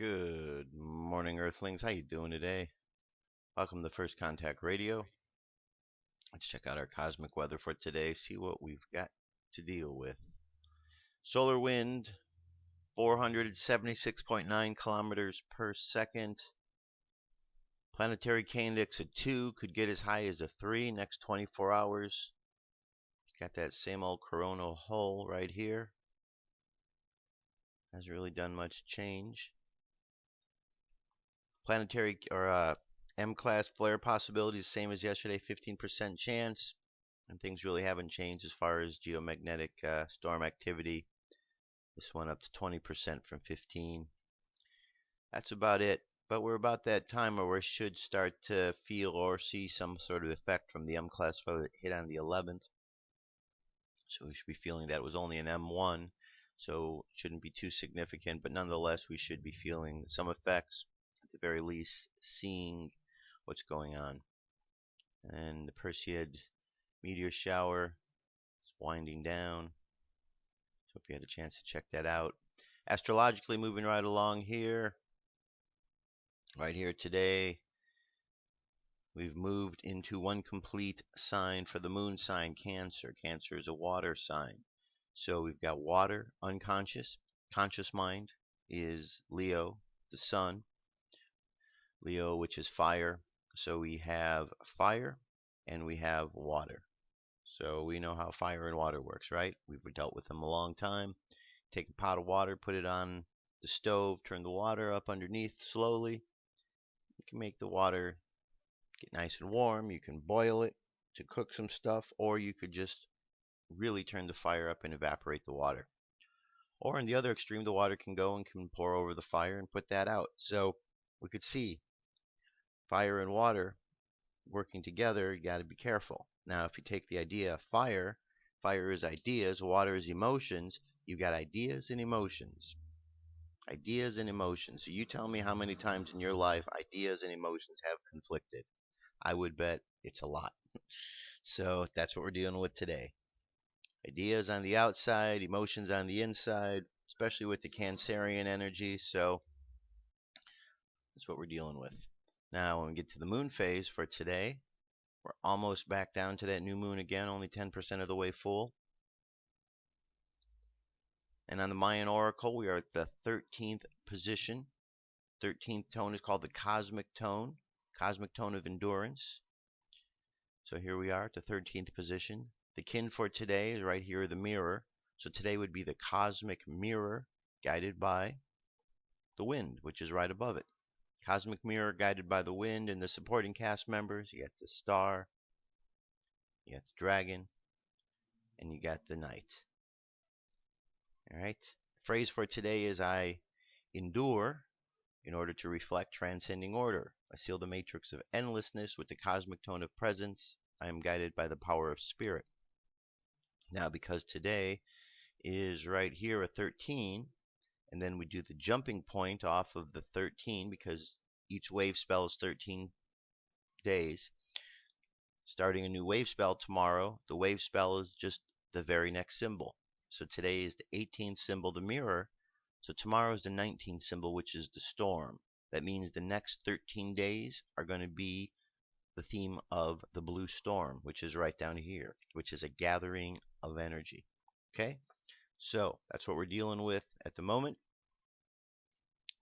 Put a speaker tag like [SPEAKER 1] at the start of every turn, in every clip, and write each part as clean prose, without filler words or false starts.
[SPEAKER 1] Good morning, Earthlings. How you doing today? Welcome to First Contact Radio. Let's check out our cosmic weather for today, see what we've got to deal with. Solar wind, 476.9 kilometers per second. Planetary K index at 2, could get as high as a 3 next 24 hours. Got that same old coronal hole right here. Hasn't really done much change. Planetary or M-class flare possibility is the same as yesterday, 15% chance. And things really haven't changed as far as geomagnetic storm activity. This one up to 20% from 15. That's about it. But we're about that time where we should start to feel or see some sort of effect from the M-class flare that hit on the 11th. So we should be feeling that it was only an M1. So it shouldn't be too significant. But nonetheless, we should be feeling some effects. At the very least, seeing what's going on. And the Perseid meteor shower is winding down. Hope you had a chance to check that out. Astrologically, moving right along here. Right here today, we've moved into one complete sign for the moon sign, Cancer. Cancer is a water sign. So we've got water, unconscious. Conscious mind is Leo, the sun. Leo, which is fire. So we have fire and we have water. So we know how fire and water works, right? We've dealt with them a long time. Take a pot of water, put it on the stove, turn the water up underneath slowly. You can make the water get nice and warm. You can boil it to cook some stuff, or you could just really turn the fire up and evaporate the water. Or in the other extreme, the water can go and can pour over the fire and put that out. So we could see fire and water working together. You got to be careful. Now, if you take the idea of fire, fire is ideas, water is emotions. You got ideas and emotions. Ideas and emotions. So you tell me how many times in your life ideas and emotions have conflicted. I would bet it's a lot. So that's what we're dealing with today. Ideas on the outside, emotions on the inside, especially with the Cancerian energy. So that's what we're dealing with. Now, when we get to the moon phase for today, we're almost back down to that new moon again, only 10% of the way full. And on the Mayan Oracle, we are at the 13th position. 13th tone is called the cosmic tone of endurance. So here we are at the 13th position. The kin for today is right here, the mirror. So today would be the cosmic mirror guided by the wind, which is right above it. Cosmic mirror guided by the wind, and the supporting cast members. You got the star, you got the dragon, and you got the knight. Alright, phrase for today is I endure in order to reflect transcending order. I seal the matrix of endlessness with the cosmic tone of presence. I am guided by the power of spirit. Now, because today is right here at 13, and then we do the jumping point off of the 13 because each wave spell is 13 days. Starting a new wave spell tomorrow, the wave spell is just the very next symbol. So today is the 18th symbol, the mirror. So tomorrow is the 19th symbol, which is the storm. That means the next 13 days are going to be the theme of the blue storm, which is right down here, which is a gathering of energy. Okay? So that's what we're dealing with at the moment.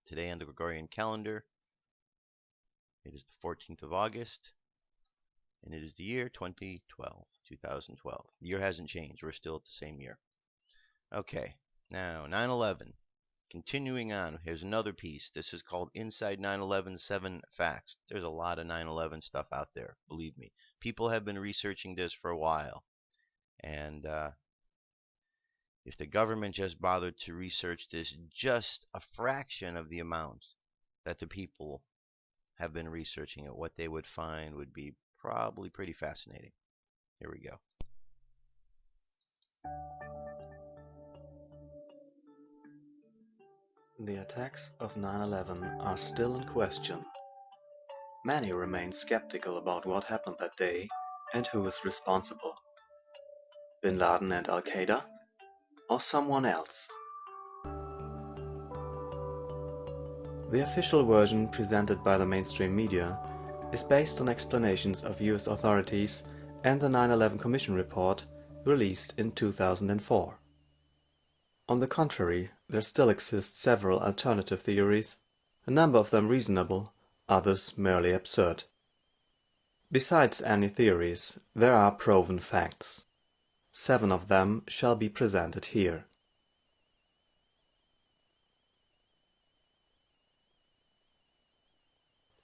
[SPEAKER 1] Today on the Gregorian calendar, it is the 14th of August, and it is the year 2012. The year hasn't changed. We're still at the same year. Okay, now 9/11. Continuing on, here's another piece. This is called Inside 9/11 7 Facts. There's a lot of 9/11 stuff out there, believe me. People have been researching this for a while. And if the government just bothered to research this just a fraction of the amount that the people have been researching it, what they would find would be probably pretty fascinating. Here we go.
[SPEAKER 2] The attacks of 9/11 are still in question. Many remain skeptical about what happened that day and who is responsible. Bin Laden and Al-Qaeda? Or someone else? The official version presented by the mainstream media is based on explanations of US authorities and the 9/11 Commission report released in 2004. On the contrary, there still exist several alternative theories, a number of them reasonable, others merely absurd. Besides any theories, there are proven facts. 7 of them shall be presented here.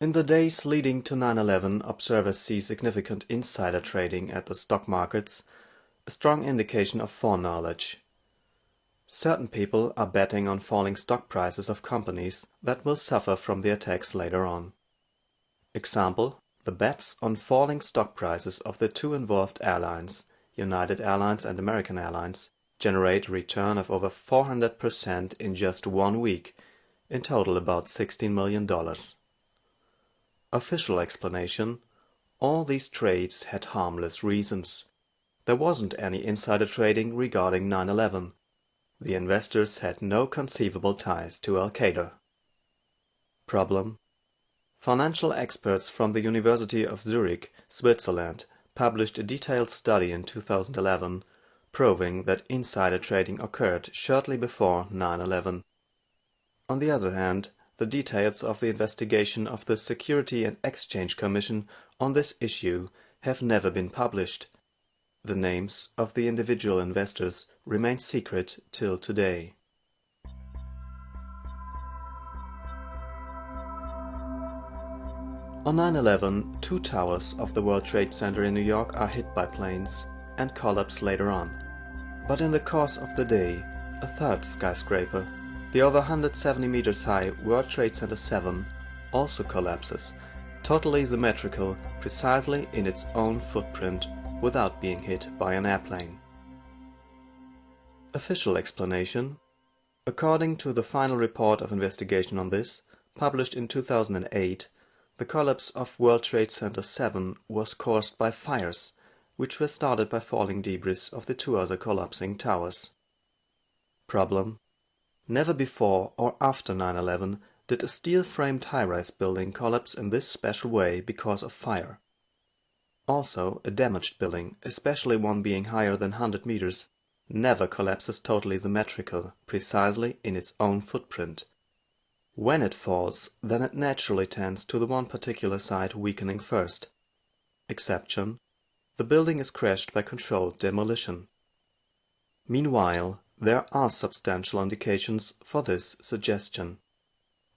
[SPEAKER 2] In the days leading to 9/11, observers see significant insider trading at the stock markets, a strong indication of foreknowledge. Certain people are betting on falling stock prices of companies that will suffer from the attacks later on. Example, the bets on falling stock prices of the 2 involved airlines, United Airlines and American Airlines, generate a return of over 400% in just 1 week, in total about $16 million. Official explanation: all these trades had harmless reasons. There wasn't any insider trading regarding 9/11. The investors had no conceivable ties to Al-Qaeda. Problem: financial experts from the University of Zurich, Switzerland, published a detailed study in 2011 proving that insider trading occurred shortly before 9/11. On the other hand, the details of the investigation of the Security and Exchange Commission on this issue have never been published. The names of the individual investors remain secret till today. On 9/11, 2 towers of the World Trade Center in New York are hit by planes and collapse later on. But in the course of the day, a 3rd skyscraper, the over 170 meters high World Trade Center 7, also collapses, totally symmetrical, precisely in its own footprint, without being hit by an airplane. Official explanation: according to the final report of investigation on this, published in 2008, the collapse of World Trade Center 7 was caused by fires, which were started by falling debris of the 2 other collapsing towers. Problem: never before or after 9/11 did a steel-framed high-rise building collapse in this special way because of fire. Also, a damaged building, especially one being higher than 100 meters, never collapses totally symmetrical, precisely in its own footprint. When it falls, then it naturally tends to the one particular side weakening first. Exception: the building is crashed by controlled demolition. Meanwhile, there are substantial indications for this suggestion.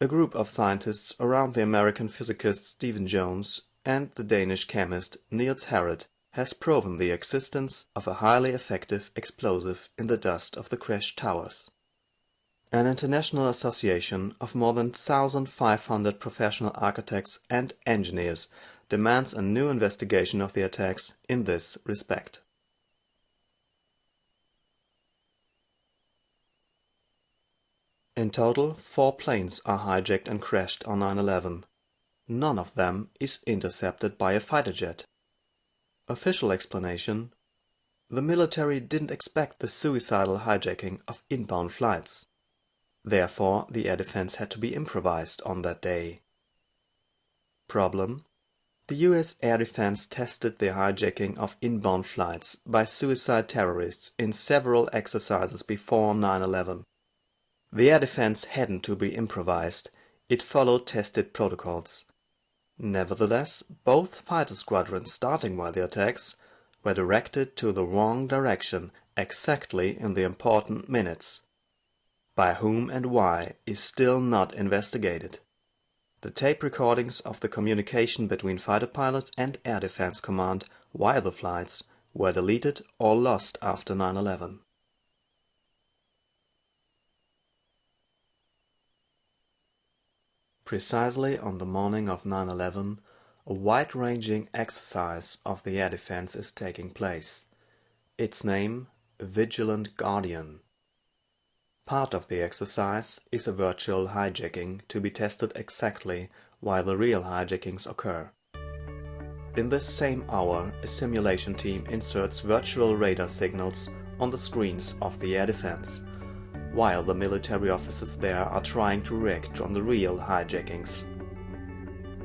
[SPEAKER 2] A group of scientists around the American physicist Stephen Jones and the Danish chemist Niels Harrit has proven the existence of a highly effective explosive in the dust of the crashed towers. An international association of more than 1,500 professional architects and engineers demands a new investigation of the attacks in this respect. In total, 4 planes are hijacked and crashed on 9/11. None of them is intercepted by a fighter jet. Official explanation: the military didn't expect the suicidal hijacking of inbound flights. Therefore, the air defense had to be improvised on that day. Problem: the US air defense tested the hijacking of inbound flights by suicide terrorists in several exercises before 9/11. The air defense hadn't to be improvised, it followed tested protocols. Nevertheless, both fighter squadrons starting while the attacks were directed to the wrong direction exactly in the important minutes. By whom and why is still not investigated. The tape recordings of the communication between fighter pilots and Air Defense Command while the flights were deleted or lost after 9/11. Precisely on the morning of 9/11, a wide-ranging exercise of the air defense is taking place. Its name, Vigilant Guardian. Part of the exercise is a virtual hijacking to be tested exactly while the real hijackings occur. In this same hour, a simulation team inserts virtual radar signals on the screens of the air defense. while the military officers there are trying to react on the real hijackings.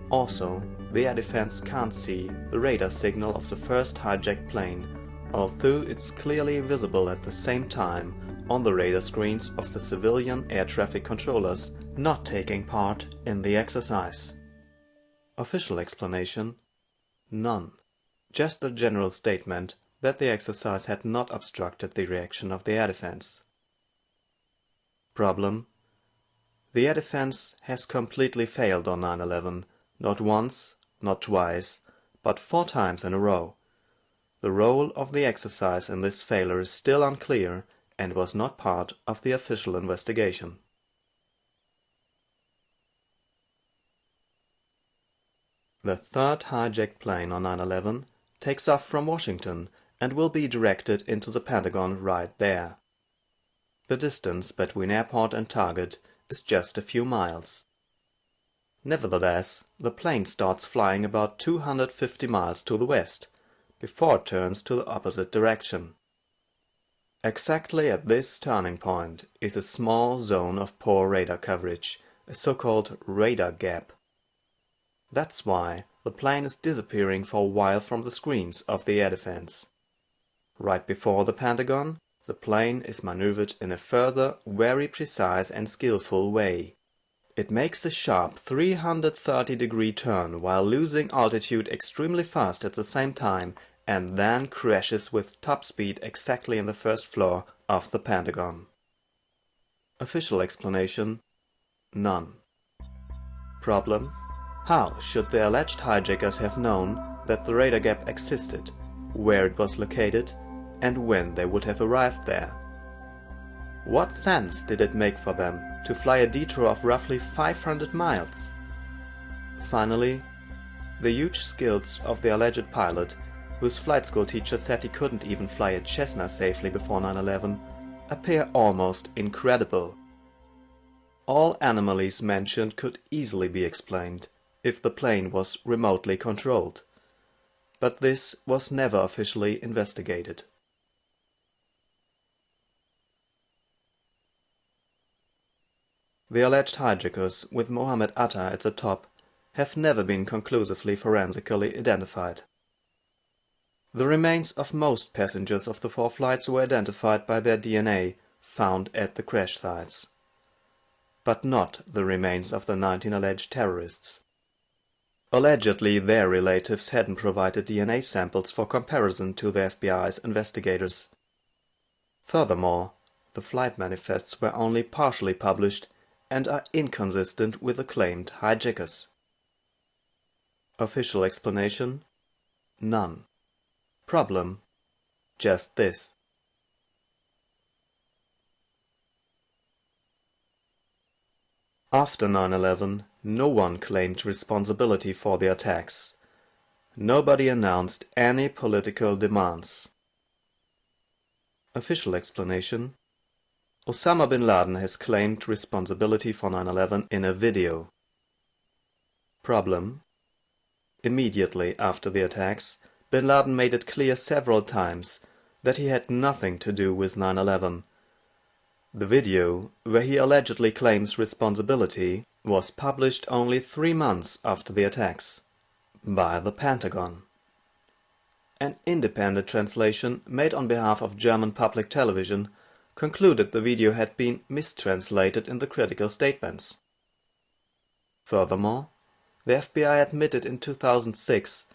[SPEAKER 2] Also, the air defense can't see the radar signal of the first hijacked plane, although it's clearly visible at the same time on the radar screens of the civilian air traffic controllers not taking part in the exercise. Official explanation? None. Just a general statement that the exercise had not obstructed the reaction of the air defense. Problem: the air defense has completely failed on 9/11, not once, not twice, but 4 times in a row. The role of the exercise in this failure is still unclear and was not part of the official investigation. The third hijacked plane on 9/11 takes off from Washington and will be directed into the Pentagon right there. The distance between airport and target is just a few miles. Nevertheless, the plane starts flying about 250 miles to the west, before it turns to the opposite direction. Exactly at this turning point is a small zone of poor radar coverage, a so-called radar gap. That's why the plane is disappearing for a while from the screens of the air defense. Right before the Pentagon, the plane is maneuvered in a further, very precise and skillful way. It makes a sharp 330-degree turn while losing altitude extremely fast at the same time, and then crashes with top speed exactly in the first floor of the Pentagon. Official explanation? None. Problem: how should the alleged hijackers have known that the radar gap existed, where it was located, and when they would have arrived there? What sense did it make for them to fly a detour of roughly 500 miles? Finally, the huge skills of the alleged pilot, whose flight school teacher said he couldn't even fly a Cessna safely before 9/11, appear almost incredible. All anomalies mentioned could easily be explained if the plane was remotely controlled, but this was never officially investigated. The alleged hijackers, with Mohammed Atta at the top, have never been conclusively forensically identified. The remains of most passengers of the 4 flights were identified by their DNA found at the crash sites, but not the remains of the 19 alleged terrorists. Allegedly, their relatives hadn't provided DNA samples for comparison to the FBI's investigators. Furthermore, the flight manifests were only partially published and are inconsistent with the claimed hijackers. Official explanation? None. Problem? Just this. After 9/11, no one claimed responsibility for the attacks. Nobody announced any political demands. Official explanation? Osama bin Laden has claimed responsibility for 9/11 in a video. Problem? Immediately after the attacks, bin Laden made it clear several times that he had nothing to do with 9/11. The video, where he allegedly claims responsibility, was published only 3 months after the attacks, by the Pentagon. An independent translation made on behalf of German public television concluded the video had been mistranslated in the critical statements. Furthermore, the FBI admitted in 2006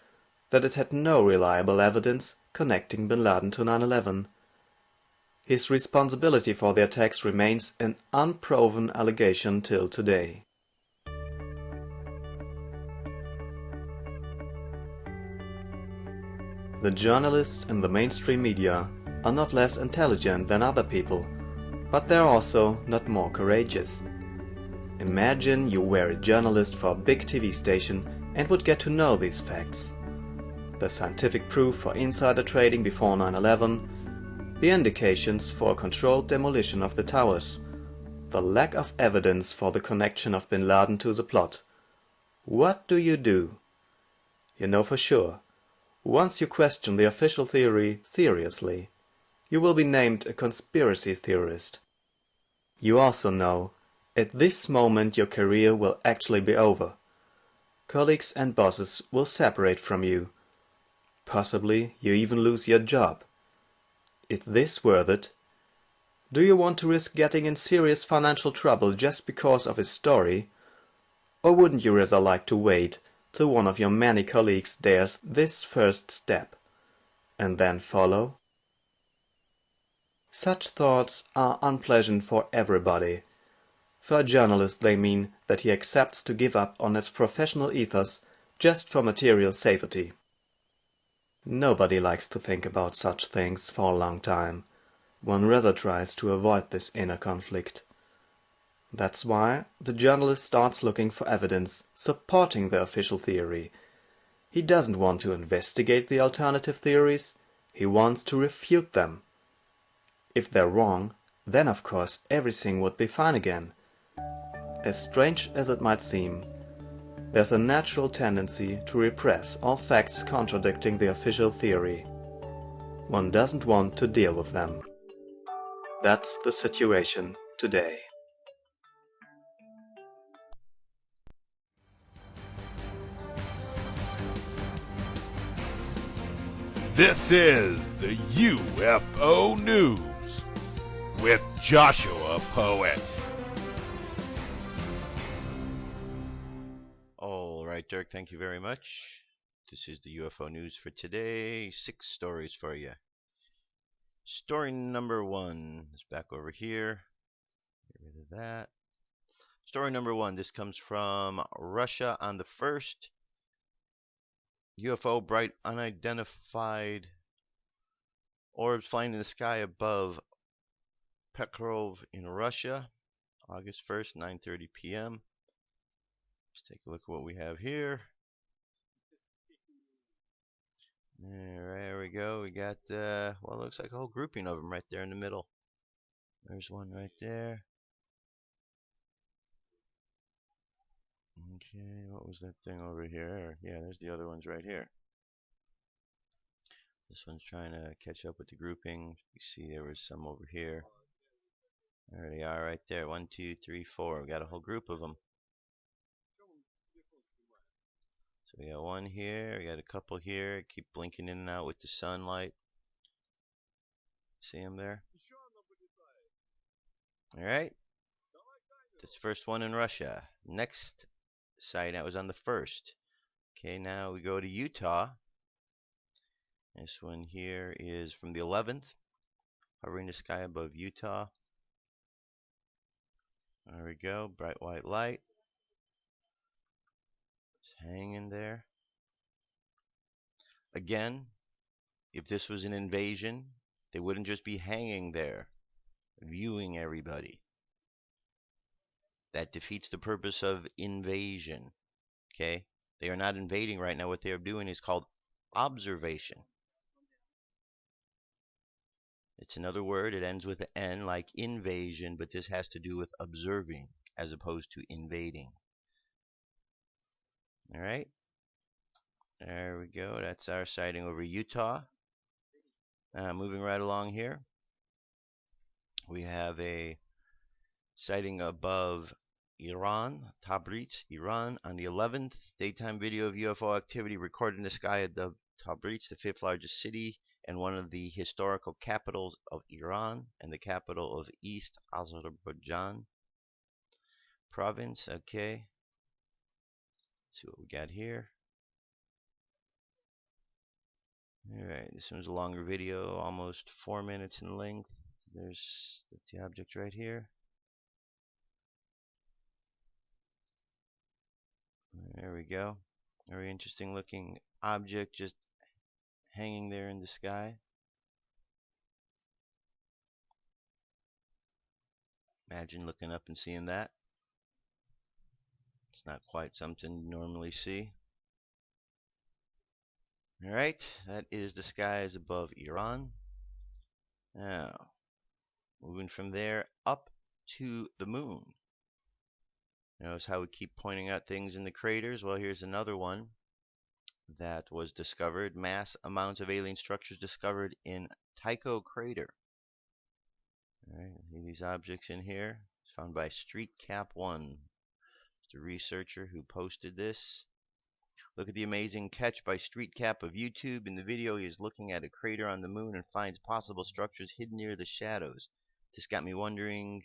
[SPEAKER 2] that it had no reliable evidence connecting bin Laden to 9/11. His responsibility for the attacks remains an unproven allegation till today. The journalists in the mainstream media are not less intelligent than other people, but they're also not more courageous. Imagine you were a journalist for a big TV station and would get to know these facts. The scientific proof for insider trading before 9/11, the indications for a controlled demolition of the towers, the lack of evidence for the connection of bin Laden to the plot. What do? You know for sure, once you question the official theory seriously, you will be named a conspiracy theorist. You also know, at this moment your career will actually be over. Colleagues and bosses will separate from you. Possibly you even lose your job. Is this worth it? Do you want to risk getting in serious financial trouble just because of his story? Or wouldn't you rather like to wait till one of your many colleagues dares this first step, and then follow? Such thoughts are unpleasant for everybody. For a journalist they mean that he accepts to give up on his professional ethos just for material safety. Nobody likes to think about such things for a long time. One rather tries to avoid this inner conflict. That's why the journalist starts looking for evidence supporting the official theory. He doesn't want to investigate the alternative theories, he wants to refute them. If they're wrong, then of course everything would be fine again. As strange as it might seem, there's a natural tendency to repress all facts contradicting the official theory. One doesn't want to deal with them. That's the situation today.
[SPEAKER 3] This is the UFO News with Joshua Poet.
[SPEAKER 1] All right, Dirk, thank you very much. This is the UFO news for today. 6 stories for you. Story number 1 is back over here. Get rid of that. Story number 1. This comes from Russia on the 1st. UFO bright unidentified orbs flying in the sky above Pokrov in Russia. August 1st, 9:30 p.m. Let's take a look at what we have here. There we go. We got, well, it looks like a whole grouping of them right there in the middle. There's one right there. Okay, what was that thing over here? Yeah, there's the other ones right here. This one's trying to catch up with the grouping. You see there was some over here. There they are right there. 1, 2, 3, 4. We got a whole group of them. So we got one here. We got a couple here. Keep blinking in and out with the sunlight. See them there? Alright. That's the first one in Russia. Next sighting, that was on the 1st. Okay, now we go to Utah. This one here is from the 11th. Hovering the sky above Utah. There we go. Bright white light. It's hanging there. Again, if this was an invasion, they wouldn't just be hanging there, viewing everybody. That defeats the purpose of invasion. Okay? They are not invading right now. What they are doing is called observation. It's another word. It ends with an N, like invasion, but this has to do with observing as opposed to invading. All right? There we go. That's our sighting over Utah. Moving right along here. We have a sighting above Iran, Tabriz, Iran, on the 11th. Daytime video of UFO activity recorded in the sky at the Tabriz, the 5th largest city and one of the historical capitals of Iran and the capital of East Azerbaijan province. Okay. Let's see what we got here. Alright, this one's a longer video, almost 4 minutes in length. That's the object right here. There we go. Very interesting looking object just hanging there in the sky. Imagine looking up and seeing that. It's not quite something you normally see. Alright, that is the skies above Iran. Now, moving from there up to the moon. Notice how we keep pointing out things in the craters? Well, here's another one that was discovered. Mass amounts of alien structures discovered in Tycho crater. Alright, these objects in here. found by StreetCap1. The researcher who posted this. Look at the amazing catch by StreetCap of YouTube. In the video, he is looking at a crater on the moon and finds possible structures hidden near the shadows. This got me wondering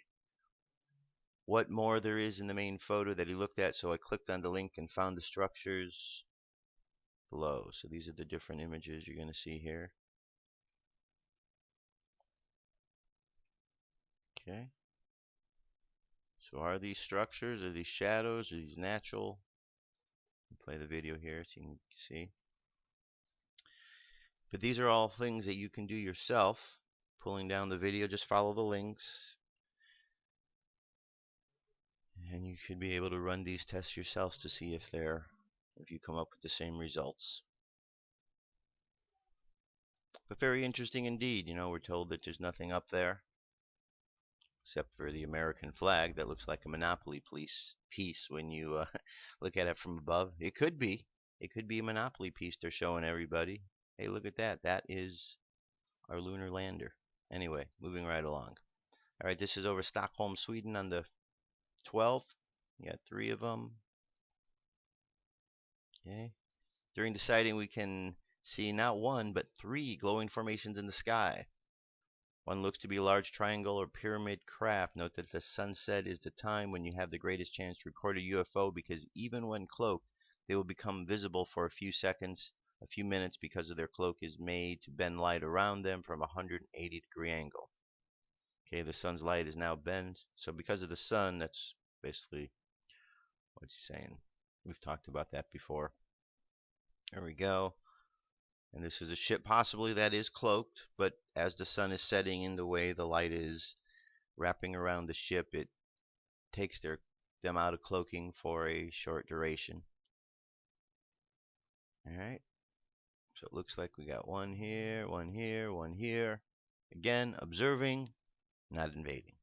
[SPEAKER 1] what more there is in the main photo that he looked at, so I clicked on the link and found the structures below. So these are the different images you're going to see here. Okay. So are these structures, are these shadows, are these natural? I'll play the video here so you can see. But these are all things that you can do yourself. Pulling down the video, just follow the links. And you should be able to run these tests yourselves to see if you come up with the same results. But very interesting indeed. You know, we're told that there's nothing up there except for the American flag that looks like a Monopoly piece when you look at it from above. It could be. It could be a Monopoly piece they're showing everybody. Hey, look at that. That is our lunar lander. Anyway, moving right along. All right, this is over Stockholm, Sweden on the 12th. You got 3 of them. Okay. During the sighting, we can see not 1, but 3 glowing formations in the sky. One looks to be a large triangle or pyramid craft. Note that the sunset is the time when you have the greatest chance to record a UFO, because even when cloaked, they will become visible for a few seconds, a few minutes, because of their cloak is made to bend light around them from a 180-degree angle. Okay, the sun's light is now bent. So because of the sun, that's basically what he's saying. We've talked about that before. There we go. And this is a ship possibly that is cloaked, but as the sun is setting in the way the light is wrapping around the ship, it takes them out of cloaking for a short duration. Alright. So it looks like we got 1 here, 1 here, 1 here. Again, observing, not invading.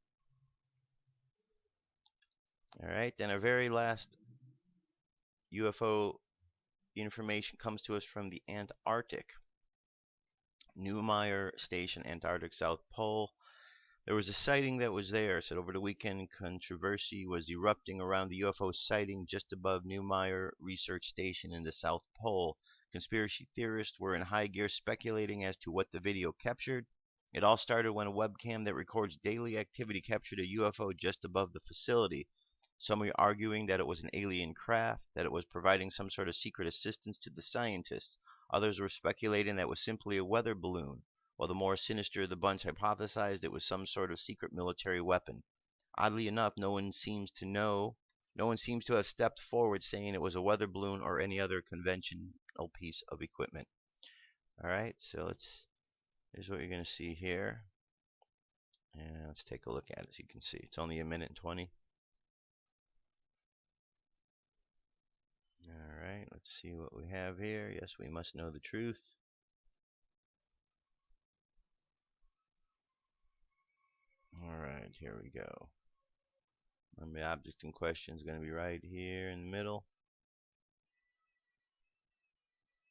[SPEAKER 1] Alright, then our very last UFO information comes to us from the Antarctic. Neumayer Station, Antarctic, South Pole. There was a sighting that was there. Said over the weekend, controversy was erupting around the UFO sighting just above Neumayer Research Station in the South Pole. Conspiracy theorists were in high gear speculating as to what the video captured. It all started when a webcam that records daily activity captured a UFO just above the facility. Some were arguing that it was an alien craft, that it was providing some sort of secret assistance to the scientists. Others were speculating that it was simply a weather balloon, while the more sinister of the bunch hypothesized it was some sort of secret military weapon. Oddly enough, no one seems to have stepped forward saying it was a weather balloon or any other conventional piece of equipment. Alright, so here's what you're going to see here. And let's take a look at it. As you can see, it's only 1:20. Alright, let's see what we have here. Yes, we must know the truth. Alright, here we go. The object in question is going to be right here in the middle.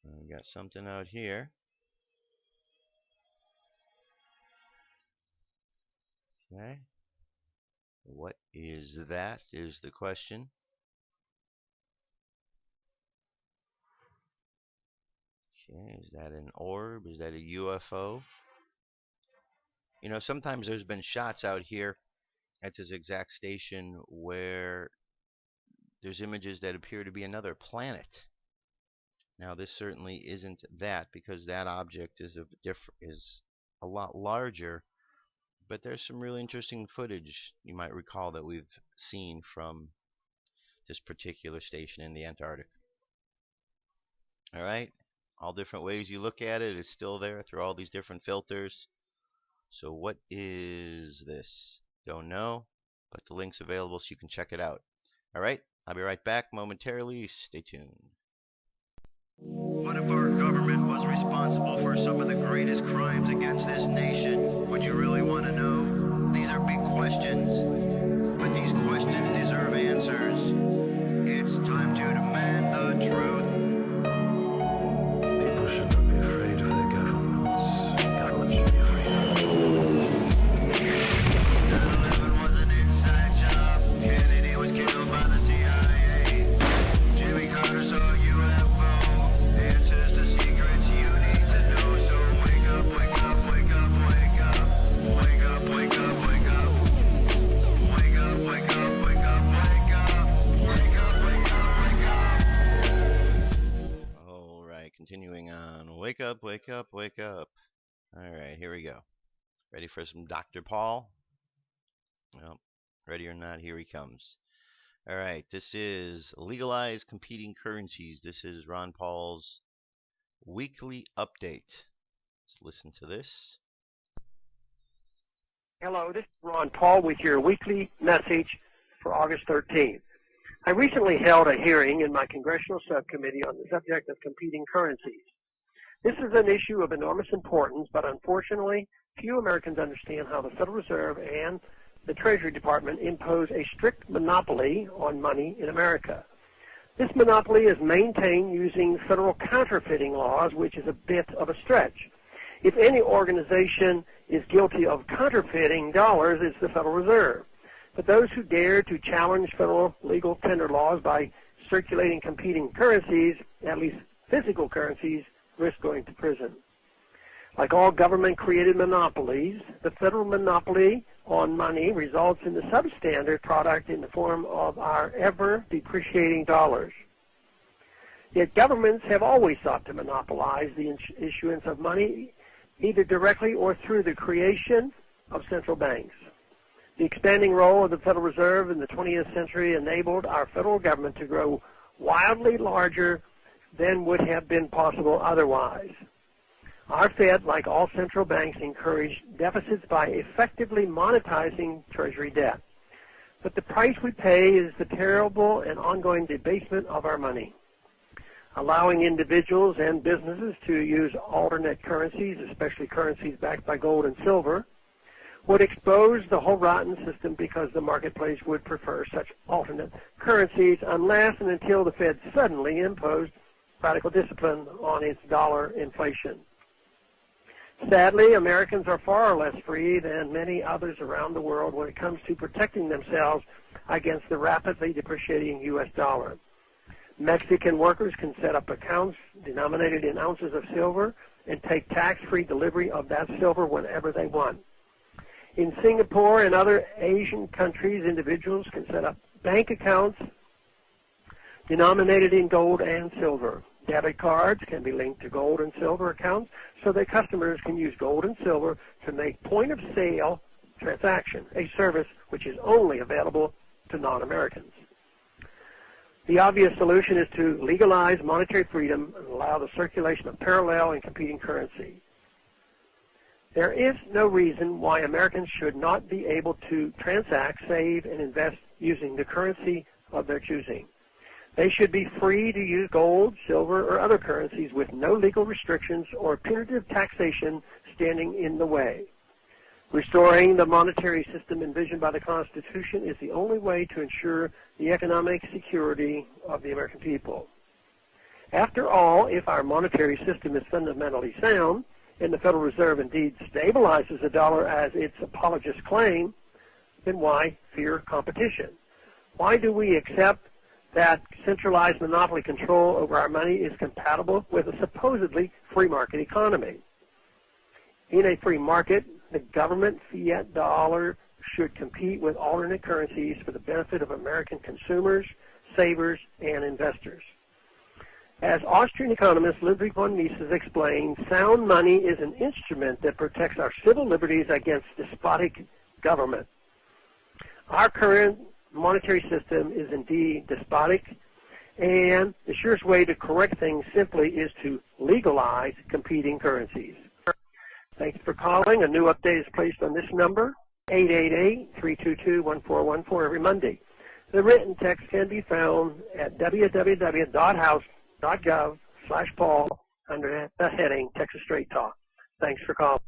[SPEAKER 1] We got something out here. Okay. What is that is the question. Okay, is that an orb? Is that a UFO? You know, sometimes there's been shots out here at this exact station where there's images that appear to be another planet. Now, this certainly isn't that, because that object is a lot larger. But there's some really interesting footage you might recall that we've seen from this particular station in the Antarctic. Alright, all different ways you look at it, it's still there through all these different filters. So what is this? Don't know, but the link's available so you can check it out. Alright, I'll be right back momentarily. Stay tuned.
[SPEAKER 4] What if our government was responsible for some of the greatest crimes against this nation? Would you really want to know? These are big questions, but these questions deserve answers. It's time to demand the truth.
[SPEAKER 2] People shouldn't be afraid of their governments. Governments should be afraid of them.
[SPEAKER 4] 9/11 was an inside job.
[SPEAKER 1] Wake up, wake up, wake up. Alright, here we go. Ready for some Dr. Paul? Well, ready or not, here he comes. Alright, this is Legalize Competing Currencies. This is Ron Paul's weekly update. Let's listen to this.
[SPEAKER 5] Hello, this is Ron Paul with your weekly message for August 13th. I recently held a hearing in my congressional subcommittee on the subject of competing currencies. This is an issue of enormous importance, but unfortunately, few Americans understand how the Federal Reserve and the Treasury Department impose a strict monopoly on money in America. This monopoly is maintained using federal counterfeiting laws, which is a bit of a stretch. If any organization is guilty of counterfeiting dollars, it's the Federal Reserve. But those who dare to challenge federal legal tender laws by circulating competing currencies, at least physical currencies, risk going to prison. Like all government-created monopolies, the federal monopoly on money results in the substandard product in the form of our ever-depreciating dollars. Yet governments have always sought to monopolize the issuance of money, either directly or through the creation of central banks. The expanding role of the Federal Reserve in the 20th century enabled our federal government to grow wildly larger than would have been possible otherwise. Our Fed, like all central banks, encouraged deficits by effectively monetizing Treasury debt. But the price we pay is the terrible and ongoing debasement of our money. Allowing individuals and businesses to use alternate currencies, especially currencies backed by gold and silver, would expose the whole rotten system because the marketplace would prefer such alternate currencies unless and until the Fed suddenly imposed radical discipline on its dollar inflation. Sadly, Americans are far less free than many others around the world when it comes to protecting themselves against the rapidly depreciating U.S. dollar. Mexican workers can set up accounts denominated in ounces of silver and take tax-free delivery of that silver whenever they want. In Singapore and other Asian countries, individuals can set up bank accounts denominated in gold and silver. Debit cards can be linked to gold and silver accounts so that customers can use gold and silver to make point-of-sale transaction, a service which is only available to non-Americans. The obvious solution is to legalize monetary freedom and allow the circulation of parallel and competing currency. There is no reason why Americans should not be able to transact, save, and invest using the currency of their choosing. They should be free to use gold, silver, or other currencies with no legal restrictions or punitive taxation standing in the way. Restoring the monetary system envisioned by the Constitution is the only way to ensure the economic security of the American people. After all, if our monetary system is fundamentally sound, and the Federal Reserve indeed stabilizes the dollar as its apologists claim, then why fear competition? Why do we accept that centralized monopoly control over our money is compatible with a supposedly free market economy? In a free market, the government fiat dollar should compete with alternate currencies for the benefit of American consumers, savers, and investors. As Austrian economist Ludwig von Mises explained, sound money is an instrument that protects our civil liberties against despotic government. Our current monetary system is indeed despotic, and the surest way to correct things simply is to legalize competing currencies. Thanks for calling. A new update is placed on this number, 888-322-1414, every Monday. The written text can be found at www.house.gov/Paul under the heading Texas Straight Talk. Thanks for calling.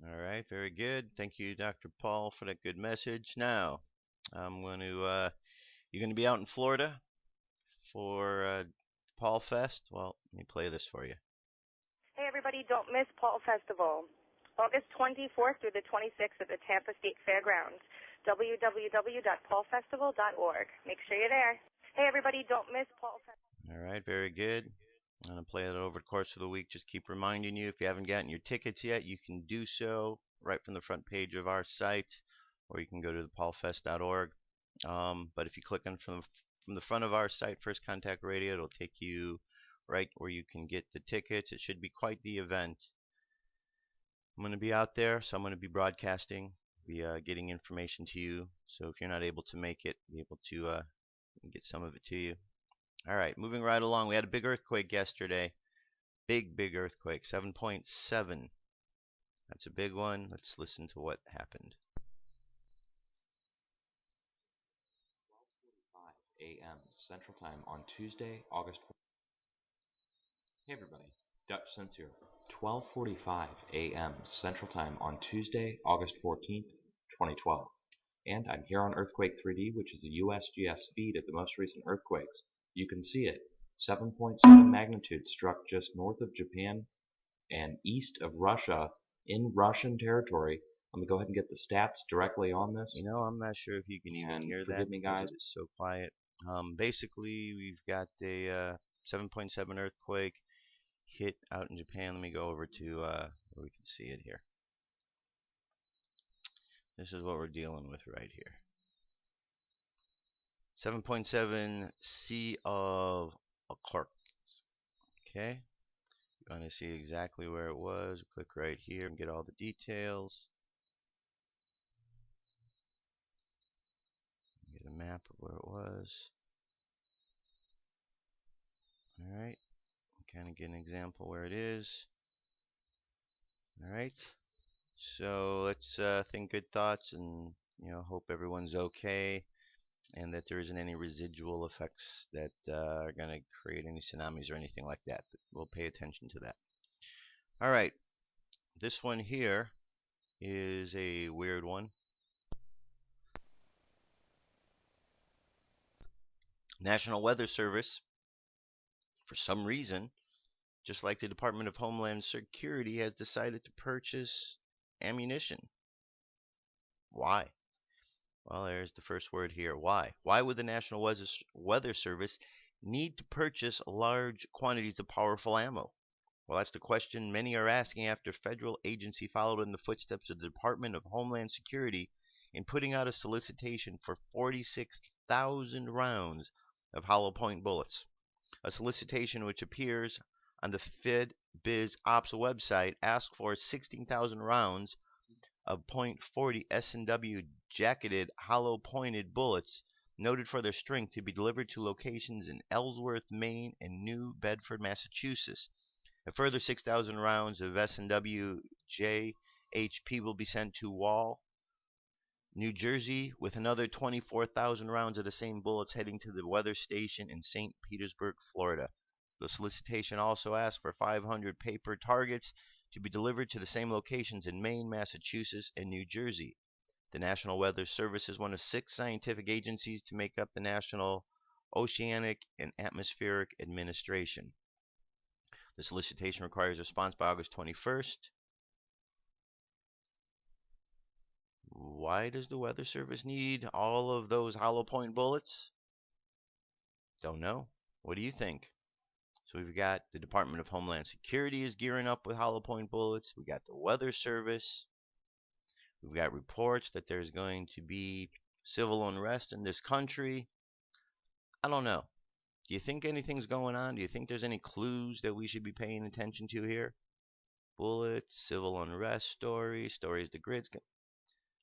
[SPEAKER 1] All right, very good. Thank you, Dr. Paul, for that good message. Now, I'm going to, you're going to be out in Florida for Paul Fest. Well, let me play this for you.
[SPEAKER 6] Hey, everybody, don't miss Paul Festival. August 24th through the 26th at the Tampa State Fairgrounds. www.paulfestival.org. Make sure you're there. Hey, everybody, don't miss Paul Festival.
[SPEAKER 1] All right, very good. I'm going to play it over the course of the week. Just keep reminding you, if you haven't gotten your tickets yet, you can do so right from the front page of our site, or you can go to thepaulfest.org. But if you click on from the front of our site, First Contact Radio, it'll take you right where you can get the tickets. It should be quite the event. I'm going to be out there, so I'm going to be broadcasting, be getting information to you. So if you're not able to make it, be able to get some of it to you. All right, moving right along. We had a big earthquake yesterday. Big earthquake, 7.7. That's a big one. Let's listen to what happened.
[SPEAKER 7] 12:45 a.m. Central Time on Tuesday, August 4th. Hey everybody, Dutch Sense here. 12:45 a.m. Central Time on Tuesday, August 14th, 2012. And I'm here on Earthquake 3D, which is a USGS feed of the most recent earthquakes. You can see it. 7.7 magnitude struck just north of Japan and east of Russia in Russian territory. Let me go ahead and get the stats directly on this.
[SPEAKER 1] You know, I'm not sure if you can even hear that.
[SPEAKER 7] Forgive me, guys.
[SPEAKER 1] It's so quiet. Basically, we've got a 7.7 earthquake hit out in Japan. Let me go over to where we can see it here. This is what we're dealing with right here. 7.7 Sea of Okhotsk. Okay. You want to see exactly where it was. Click right here and get all the details. Get a map of where it was. Alright. Kind of get an example where it is. Alright. So let's think good thoughts and hope everyone's okay and that there isn't any residual effects that are going to create any tsunamis or anything like that. But we'll pay attention to that. Alright. This one here is a weird one. National Weather Service, for some reason, just like the Department of Homeland Security, has decided to purchase ammunition. Why? Well, there's the first word here. Why? Why would the National Weather Service need to purchase large quantities of powerful ammo? Well, that's the question many are asking after a federal agency followed in the footsteps of the Department of Homeland Security in putting out a solicitation for 46,000 rounds of hollow point bullets. A solicitation which appears on the FedBiz Ops website asks for 16,000 rounds of .40 S&W jacketed hollow-pointed bullets noted for their strength to be delivered to locations in Ellsworth, Maine and New Bedford, Massachusetts. A further 6,000 rounds of S&W JHP will be sent to Wall, New Jersey, with another 24,000 rounds of the same bullets heading to the weather station in St. Petersburg, Florida. The solicitation also asks for 500 paper targets to be delivered to the same locations in Maine, Massachusetts, and New Jersey. The National Weather Service is one of 6 scientific agencies to make up the National Oceanic and Atmospheric Administration. The solicitation requires a response by August 21st. Why does the Weather Service need all of those hollow point bullets? Don't know. What do you think? So we've got the Department of Homeland Security is gearing up with hollow point bullets. We got the Weather Service. We've got reports that there's going to be civil unrest in this country. I don't know. Do you think anything's going on? Do you think there's any clues that we should be paying attention to here? Bullets, civil unrest stories the grid's.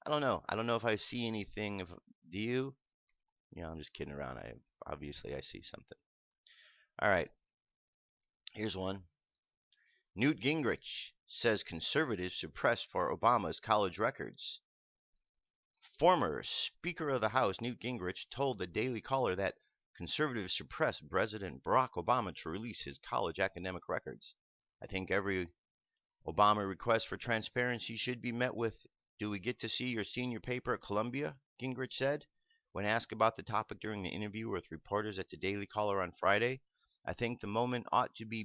[SPEAKER 1] I don't know. I don't know if I see anything. Do you? I'm just kidding around. Obviously I see something. All right. Here's one. Newt Gingrich says conservatives suppressed for Obama's college records. Former Speaker of the House Newt Gingrich told the Daily Caller that conservatives suppressed President Barack Obama to release his college academic records. I think every Obama request for transparency should be met with, "Do we get to see your senior paper at Columbia?" Gingrich said when asked about the topic during the interview with reporters at the Daily Caller on Friday. I think the movement ought to be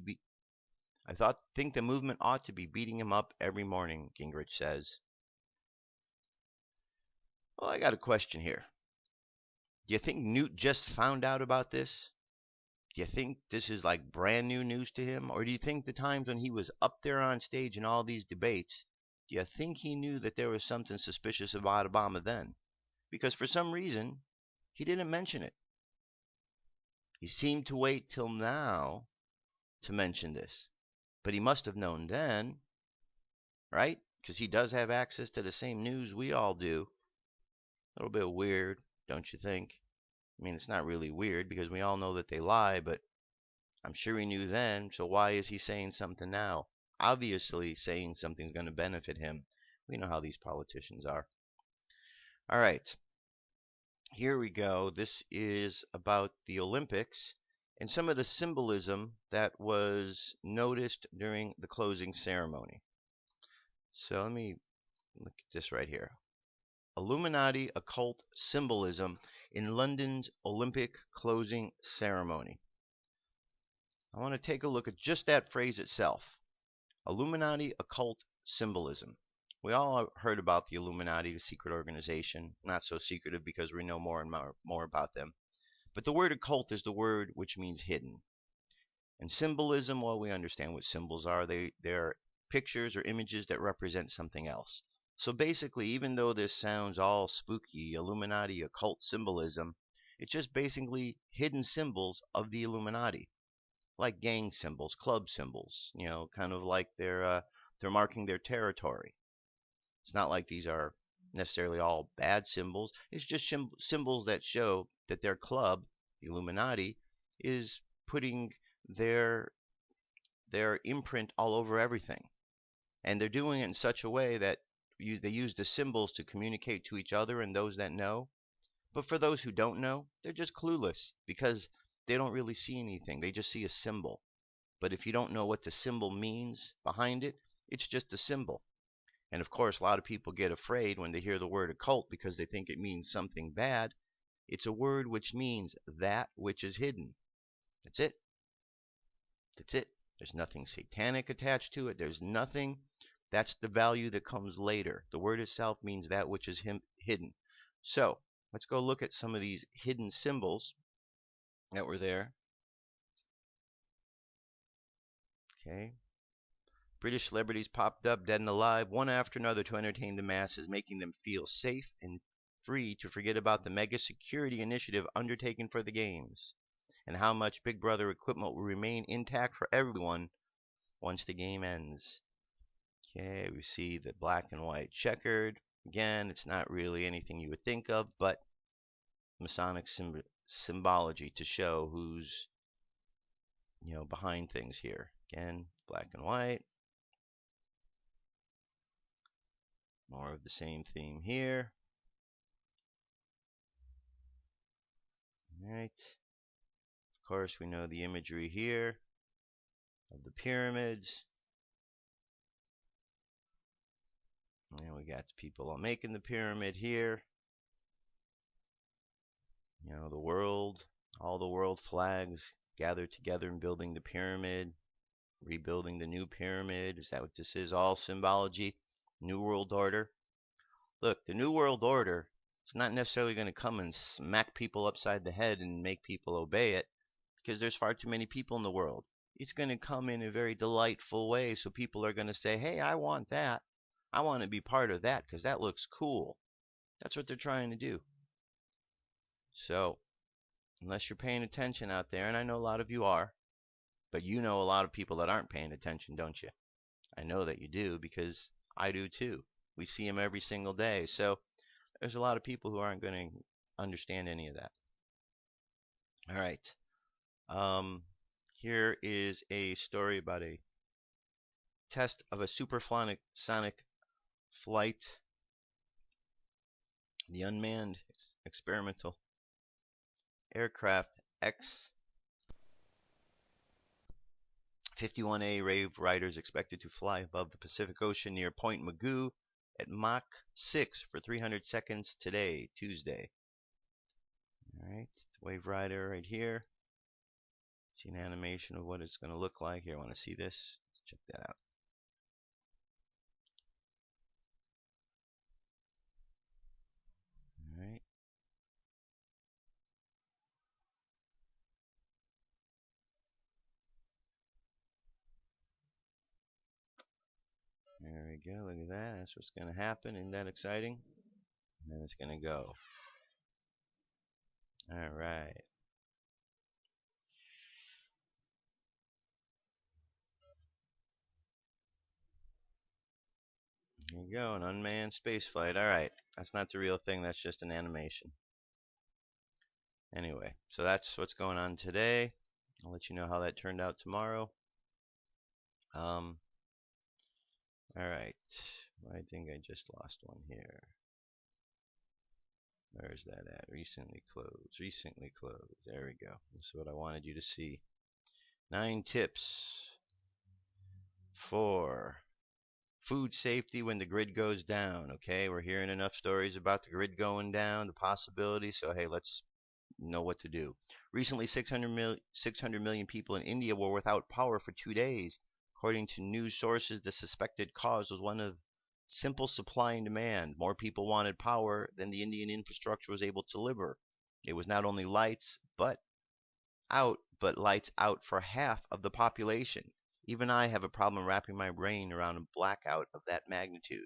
[SPEAKER 1] beating him up every morning, Gingrich says. Well, I got a question here. Do you think Newt just found out about this? Do you think this is like brand new news to him? Or do you think the times when he was up there on stage in all these debates, do you think he knew that there was something suspicious about Obama then? Because for some reason, he didn't mention it. He seemed to wait till now to mention this. But he must have known then, right? Because he does have access to the same news we all do. A little bit weird, don't you think? I mean, it's not really weird because we all know that they lie, but I'm sure he knew then, so why is he saying something now? Obviously, saying something's going to benefit him. We know how these politicians are. All right, here we go. This is about the Olympics and some of the symbolism that was noticed during the closing ceremony. So let me look at this right here. Illuminati occult symbolism in London's Olympic closing ceremony. I want to take a look at just that phrase itself. Illuminati occult symbolism. We all heard about the Illuminati, the secret organization. Not so secretive because we know more and more about them. But the word occult is the word which means hidden. And symbolism, well, we understand what symbols are. They're pictures or images that represent something else. So basically, even though this sounds all spooky, Illuminati occult symbolism, it's just basically hidden symbols of the Illuminati. Like gang symbols, club symbols, kind of like they're marking their territory. It's not like these are necessarily all bad symbols. It's just symbols that show that their club, the Illuminati, is putting their imprint all over everything. And they're doing it in such a way that they use the symbols to communicate to each other and those that know. But for those who don't know, they're just clueless because they don't really see anything. They just see a symbol. But if you don't know what the symbol means behind it, it's just a symbol. And of course, a lot of people get afraid when they hear the word occult because they think it means something bad. It's a word which means that which is hidden. That's it. That's it. There's nothing satanic attached to it. There's nothing. That's the value that comes later. The word itself means that which is hidden. So let's go look at some of these hidden symbols that were there. Okay. British celebrities popped up dead and alive, one after another, to entertain the masses, making them feel safe and free to forget about the mega security initiative undertaken for the games, and how much Big Brother equipment will remain intact for everyone once the game ends. Okay, we see the black and white checkered. Again, it's not really anything you would think of, but Masonic symbology to show who's behind things here. Again, black and white. More of the same theme here. Alright. Of course, we know the imagery here of the pyramids. And we got the people all making the pyramid here. The world, all the world flags gathered together and building the pyramid, rebuilding the new pyramid. Is that what this is? All symbology. New World Order. Look, the New World Order is not necessarily going to come and smack people upside the head and make people obey it, because there's far too many people in the world. It's going to come in a very delightful way, so people are going to say, hey, I want that. I want to be part of that because that looks cool. That's what they're trying to do. So, unless you're paying attention out there, and I know a lot of you are, but you know a lot of people that aren't paying attention, don't you? I know that you do because I do too. We see them every single day. So, there's a lot of people who aren't going to understand any of that. All right. Here is a story about a test of a supersonic flight. The unmanned experimental aircraft X-51A Wave Rider is expected to fly above the Pacific Ocean near Point Mugu at Mach 6 for 300 seconds today, Tuesday. Alright, Wave Rider right here. See an animation of what it's going to look like. Here, I want to see this. Let's check that out. Alright. There we go. Look at that. That's what's going to happen. Isn't that exciting? And then it's going to go. Alright. we go, an unmanned spaceflight. Alright, that's not the real thing, that's just an animation. Anyway, so that's what's going on today. I'll let you know how that turned out tomorrow. Alright, I think I just lost one here. Where's that at? Recently closed. Recently closed. There we go. This is what I wanted you to see. 9 tips for food safety when the grid goes down. Okay, we're hearing enough stories about the grid going down, the possibility. So hey, let's know what to do. Recently, 600 million people in India were without power for 2 days. According to news sources, the suspected cause was one of simple supply and demand. More people wanted power than the Indian infrastructure was able to deliver. It was not only lights but lights out for half of the population. Even I have a problem wrapping my brain around a blackout of that magnitude.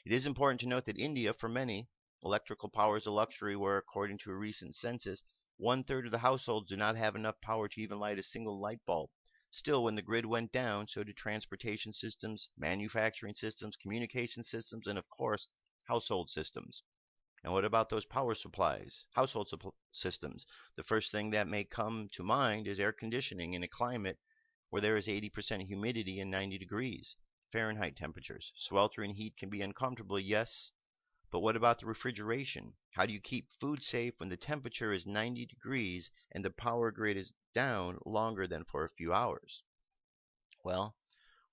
[SPEAKER 1] It is important to note that India, for many, electrical power is a luxury where, according to a recent census, 1/3 of the households do not have enough power to even light a single light bulb. Still, when the grid went down, so did transportation systems, manufacturing systems, communication systems, and of course, household systems. And what about those power supplies, household systems? The first thing that may come to mind is air conditioning in a climate where there is 80% humidity and 90 degrees Fahrenheit temperatures. Sweltering heat can be uncomfortable, yes, but what about the refrigeration? How do you keep food safe when the temperature is 90 degrees and the power grid is down longer than for a few hours? Well,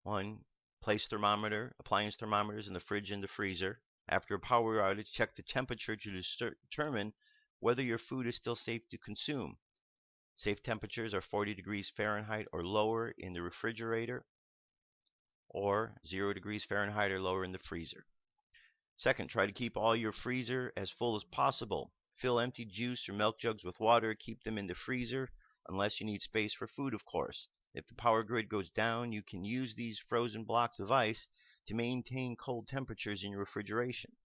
[SPEAKER 1] 1. Place appliance thermometers in the fridge and the freezer. After a power outage, check the temperature to determine whether your food is still safe to consume. Safe temperatures are 40 degrees Fahrenheit or lower in the refrigerator, or 0 degrees Fahrenheit or lower in the freezer. 2. Try to keep all your freezer as full as possible. Fill empty juice or milk jugs with water. Keep them in the freezer, unless you need space for food, of course. If the power grid goes down, you can use these frozen blocks of ice to maintain cold temperatures in your refrigeration.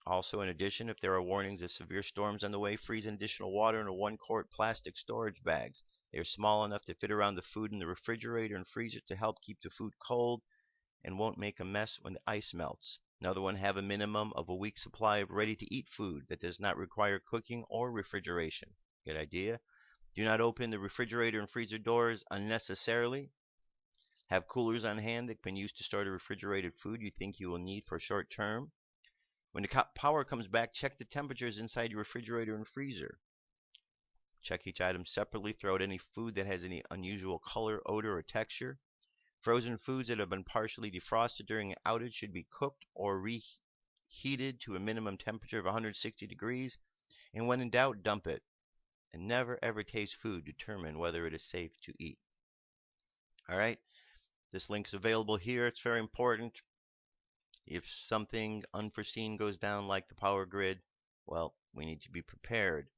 [SPEAKER 1] Also, in addition, if there are warnings of severe storms on the way, freeze additional water in 1-quart plastic storage bags. They are small enough to fit around the food in the refrigerator and freezer to help keep the food cold and won't make a mess when the ice melts. Another one, have a minimum of a week's supply of ready-to-eat food that does not require cooking or refrigeration. Good idea. Do not open the refrigerator and freezer doors unnecessarily. Have coolers on hand that can be used to store the refrigerated food you think you will need for short term. When the power comes back, check the temperatures inside your refrigerator and freezer. Check each item separately. Throw out any food that has any unusual color, odor, or texture. Frozen foods that have been partially defrosted during an outage should be cooked or reheated to a minimum temperature of 160 degrees. And when in doubt, dump it. And never ever taste food to determine whether it is safe to eat. Alright, this link's available here. It's very important. If something unforeseen goes down like the power grid, well, we need to be prepared.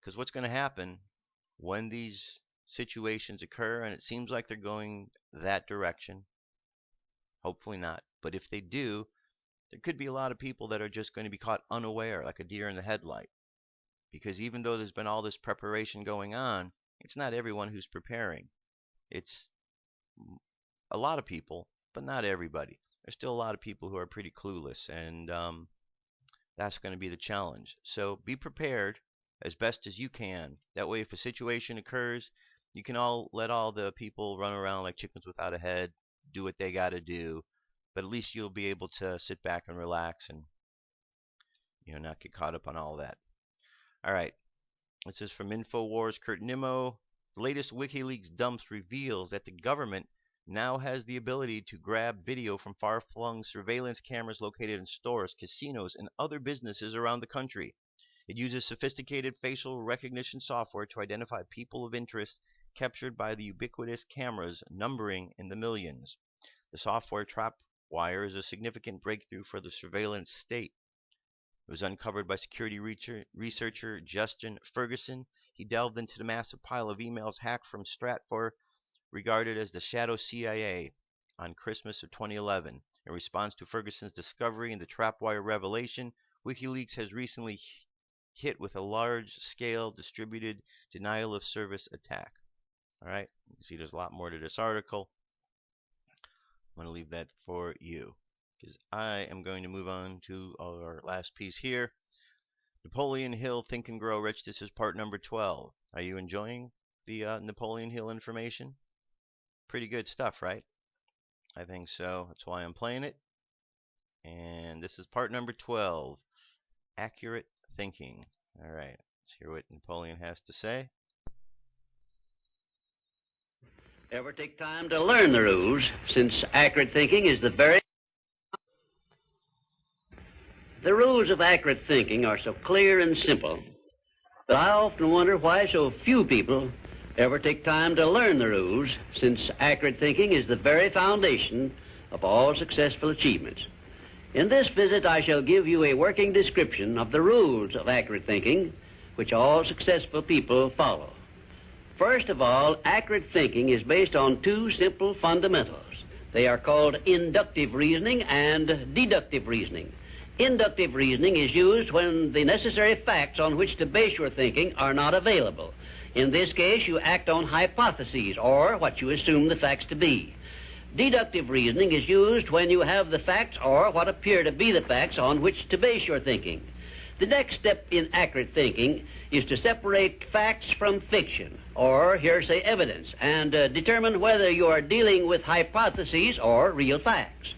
[SPEAKER 1] Because what's going to happen when these situations occur, and it seems like they're going that direction, hopefully not, but if they do, there could be a lot of people that are just going to be caught unaware, like a deer in the headlight. Because even though there's been all this preparation going on, it's not everyone who's preparing. It's a lot of people, but not everybody. There's still a lot of people who are pretty clueless, and that's going to be the challenge. So be prepared as best as you can. That way, if a situation occurs, you can let all the people run around like chickens without a head, do what they got to do, but at least you'll be able to sit back and relax and not get caught up on all that. All right, this is from InfoWars, Kurt Nimmo. The latest WikiLeaks dumps reveals that the government now has the ability to grab video from far-flung surveillance cameras located in stores, casinos, and other businesses around the country. It uses sophisticated facial recognition software to identify people of interest captured by the ubiquitous cameras numbering in the millions. The software trapwire is a significant breakthrough for the surveillance state. It was uncovered by security researcher Justin Ferguson. He delved into the massive pile of emails hacked from Stratfor, regarded as the Shadow CIA, on Christmas of 2011. In response to Ferguson's discovery and the trapwire revelation, WikiLeaks has recently hit with a large-scale distributed denial-of-service attack. All right, you can see there's a lot more to this article. want to leave that for you, because I am going to move on to our last piece here. Napoleon Hill, Think and Grow Rich. This is part number 12. Are you enjoying the Napoleon Hill information? Pretty good stuff, right? I think so. That's why I'm playing it. And this is part number 12. Accurate thinking. All right. Let's hear what Napoleon has to say.
[SPEAKER 8] Ever take time to learn the rules, since accurate thinking is the very... The rules of accurate thinking are so clear and simple that I often wonder why so few people ever take time to learn the rules, since accurate thinking is the very foundation of all successful achievements. In this visit, I shall give you a working description of the rules of accurate thinking, which all successful people follow. First of all, accurate thinking is based on two simple fundamentals. They are called inductive reasoning and deductive reasoning. Inductive reasoning is used when the necessary facts on which to base your thinking are not available. In this case, you act on hypotheses, or what you assume the facts to be. Deductive reasoning is used when you have the facts, or what appear to be the facts, on which to base your thinking. The next step in accurate thinking is to separate facts from fiction, or hearsay evidence, and determine whether you are dealing with hypotheses or real facts.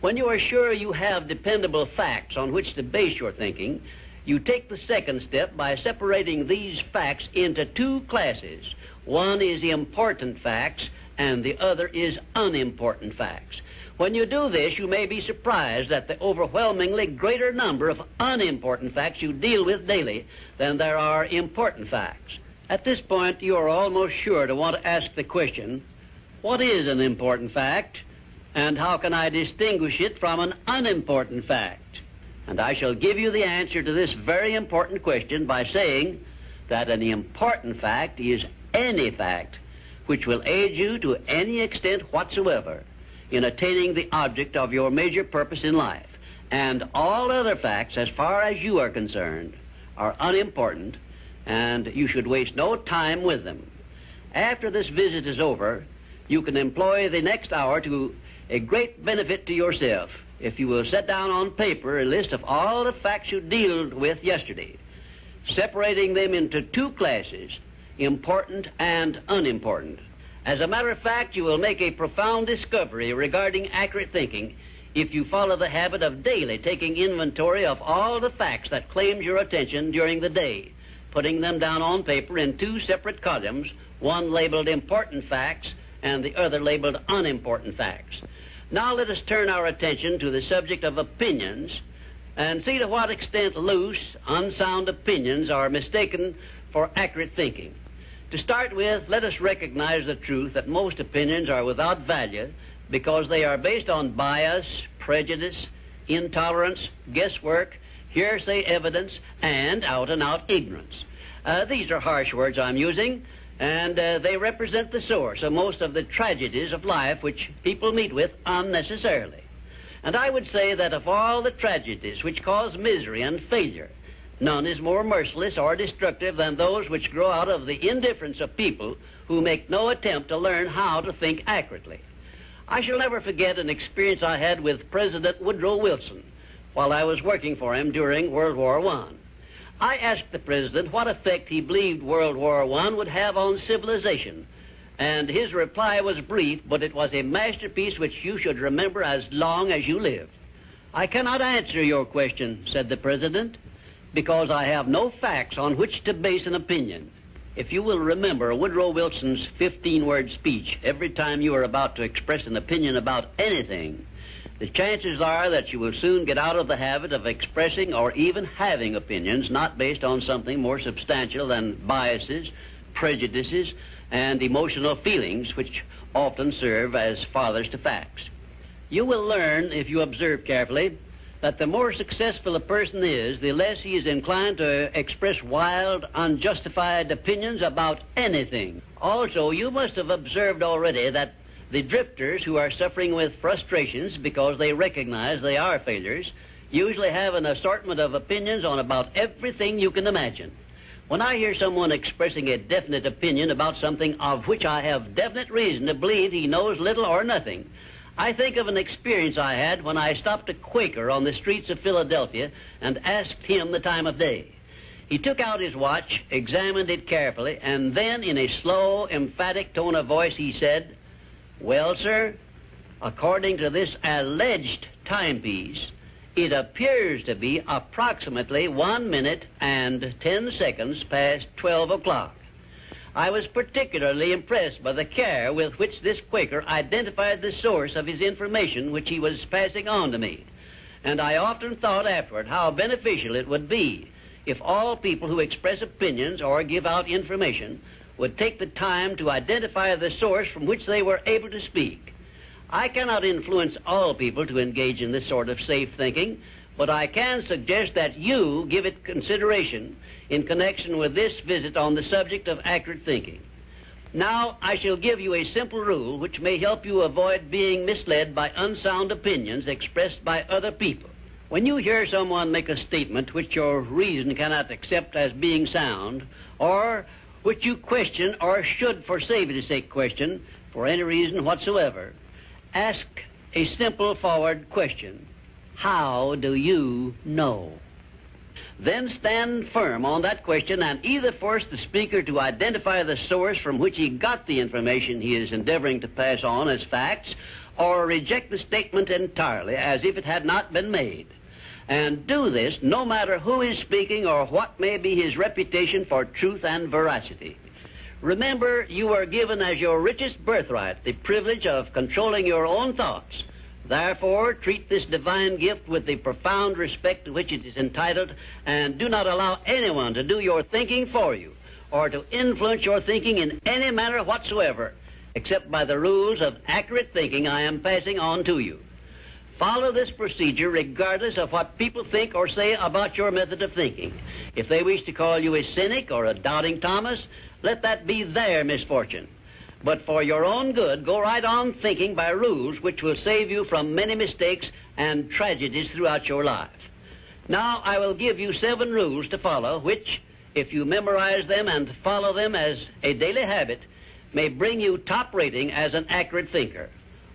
[SPEAKER 8] When you are sure you have dependable facts on which to base your thinking, you take the second step by separating these facts into two classes. One is important facts, and the other is unimportant facts. When you do this, you may be surprised at the overwhelmingly greater number of unimportant facts you deal with daily than there are important facts. At this point, you are almost sure to want to ask the question, what is an important fact, and how can I distinguish it from an unimportant fact? And I shall give you the answer to this very important question by saying that an important fact is any fact which will aid you to any extent whatsoever in attaining the object of your major purpose in life. And all other facts, as far as you are concerned, are unimportant, and you should waste no time with them. After this visit is over, you can employ the next hour to a great benefit to yourself if you will set down on paper a list of all the facts you dealt with yesterday, separating them into two classes, important and unimportant. As a matter of fact, you will make a profound discovery regarding accurate thinking if you follow the habit of daily taking inventory of all the facts that claimed your attention during the day, putting them down on paper in two separate columns, one labeled important facts and the other labeled unimportant facts. Now let us turn our attention to the subject of opinions and see to what extent loose, unsound opinions are mistaken for accurate thinking. To start with, let us recognize the truth that most opinions are without value because they are based on bias, prejudice, intolerance, guesswork, hearsay evidence, and out-and-out ignorance. These are harsh words I'm using, and they represent the source of most of the tragedies of life which people meet with unnecessarily. And I would say that of all the tragedies which cause misery and failure, none is more merciless or destructive than those which grow out of the indifference of people who make no attempt to learn how to think accurately. I shall never forget an experience I had with President Woodrow Wilson while I was working for him during World War I. I asked the President what effect he believed World War I would have on civilization, and his reply was brief, but it was a masterpiece which you should remember as long as you live. "I cannot answer your question," said the President, "because I have no facts on which to base an opinion." If you will remember Woodrow Wilson's 15-word speech every time you are about to express an opinion about anything, the chances are that you will soon get out of the habit of expressing or even having opinions not based on something more substantial than biases, prejudices, and emotional feelings which often serve as fathers to facts. You will learn, if you observe carefully, that the more successful a person is, the less he is inclined to express wild, unjustified opinions about anything. Also, you must have observed already that the drifters who are suffering with frustrations because they recognize they are failures usually have an assortment of opinions on about everything you can imagine. When I hear someone expressing a definite opinion about something of which I have definite reason to believe he knows little or nothing, I think of an experience I had when I stopped a Quaker on the streets of Philadelphia and asked him the time of day. He took out his watch, examined it carefully, and then in a slow, emphatic tone of voice he said, "Well, sir, according to this alleged timepiece, it appears to be approximately 1 minute and 10 seconds past 12 o'clock. I was particularly impressed by the care with which this Quaker identified the source of his information which he was passing on to me, and I often thought afterward how beneficial it would be if all people who express opinions or give out information would take the time to identify the source from which they were able to speak. I cannot influence all people to engage in this sort of safe thinking, but I can suggest that you give it consideration in connection with this visit on the subject of accurate thinking. Now, I shall give you a simple rule which may help you avoid being misled by unsound opinions expressed by other people. When you hear someone make a statement which your reason cannot accept as being sound, or which you question or should, for safety's sake, question for any reason whatsoever, ask a simple forward question. How do you know? Then stand firm on that question and either force the speaker to identify the source from which he got the information he is endeavoring to pass on as facts, or reject the statement entirely as if it had not been made. And do this no matter who is speaking or what may be his reputation for truth and veracity. Remember, you are given as your richest birthright the privilege of controlling your own thoughts. Therefore, treat this divine gift with the profound respect to which it is entitled, and do not allow anyone to do your thinking for you, or to influence your thinking in any manner whatsoever, except by the rules of accurate thinking I am passing on to you. Follow this procedure regardless of what people think or say about your method of thinking. If they wish to call you a cynic or a doubting Thomas, let that be their misfortune. But for your own good, go right on thinking by rules which will save you from many mistakes and tragedies throughout your life. Now, I will give you 7 rules to follow, which, if you memorize them and follow them as a daily habit, may bring you top rating as an accurate thinker.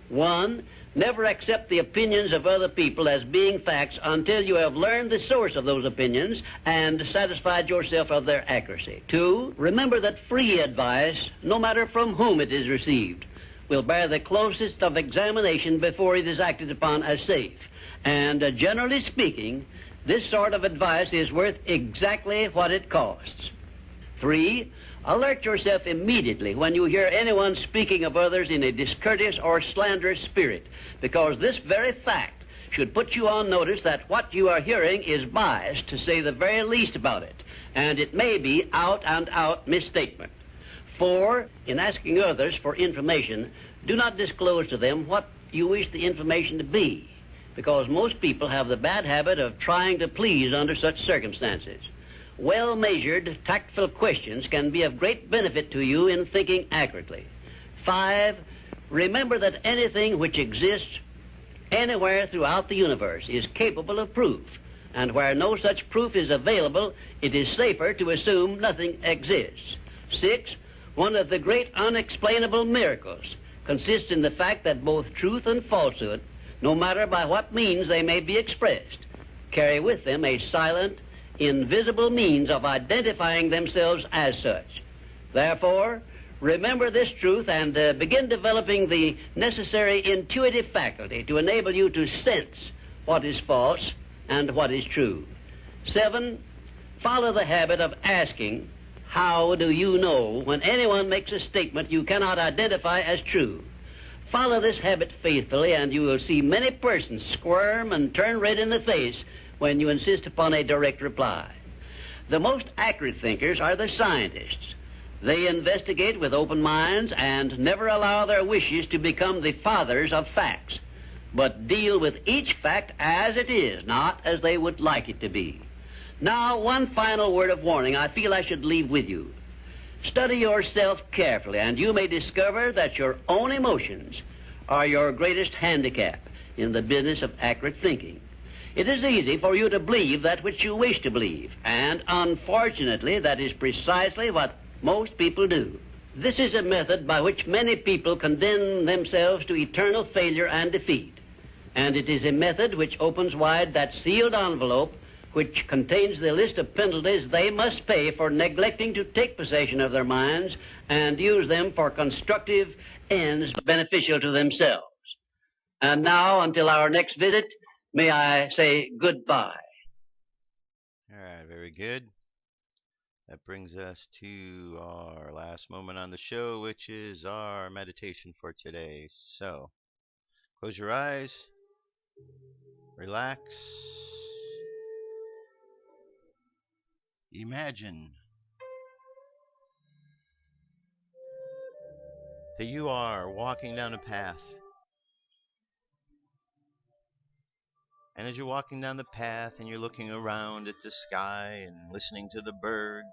[SPEAKER 8] 1. Never accept the opinions of other people as being facts until you have learned the source of those opinions and satisfied yourself of their accuracy. 2. Remember that free advice, no matter from whom it is received, will bear the closest of examination before it is acted upon as safe. And generally speaking, this sort of advice is worth exactly what it costs. 3. Alert yourself immediately when you hear anyone speaking of others in a discourteous or slanderous spirit, because this very fact should put you on notice that what you are hearing is biased, to say the very least about it, and it may be out-and-out misstatement. 4. In asking others for information, do not disclose to them what you wish the information to be, because most people have the bad habit of trying to please under such circumstances. Well-measured, tactful questions can be of great benefit to you in thinking accurately. 5. Remember that anything which exists anywhere throughout the universe is capable of proof, and where no such proof is available, it is safer to assume nothing exists. 6. One of the great unexplainable miracles consists in the fact that both truth and falsehood, no matter by what means they may be expressed, carry with them a silent, invisible means of identifying themselves as such. Therefore, remember this truth and begin developing the necessary intuitive faculty to enable you to sense what is false and what is true. 7. Follow the habit of asking, how do you know, when anyone makes a statement you cannot identify as true. Follow this habit faithfully, and you will see many persons squirm and turn red in the face when you insist upon a direct reply. The most accurate thinkers are the scientists. They investigate with open minds and never allow their wishes to become the fathers of facts, but deal with each fact as it is, not as they would like it to be. Now, one final word of warning I feel I should leave with you. Study yourself carefully, and you may discover that your own emotions are your greatest handicap in the business of accurate thinking. It is easy for you to believe that which you wish to believe, and unfortunately, that is precisely what most people do. This is a method by which many people condemn themselves to eternal failure and defeat. And it is a method which opens wide that sealed envelope which contains the list of penalties they must pay for neglecting to take possession of their minds and use them for constructive ends beneficial to themselves. And now, until our next visit, may I say goodbye.
[SPEAKER 1] All right, very good. That brings us to our last moment on the show, which is our meditation for today. So, close your eyes, relax, imagine that you are walking down a path. And as you're walking down the path and you're looking around at the sky and listening to the birds,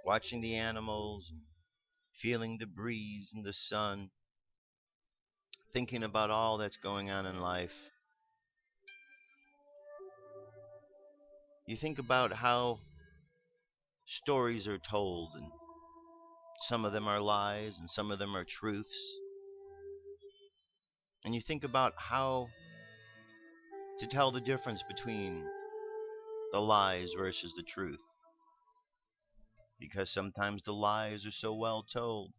[SPEAKER 1] watching the animals, and feeling the breeze and the sun, thinking about all that's going on in life, you think about how stories are told, and some of them are lies and some of them are truths. And you think about how to tell the difference between the lies versus the truth. Because sometimes the lies are so well told.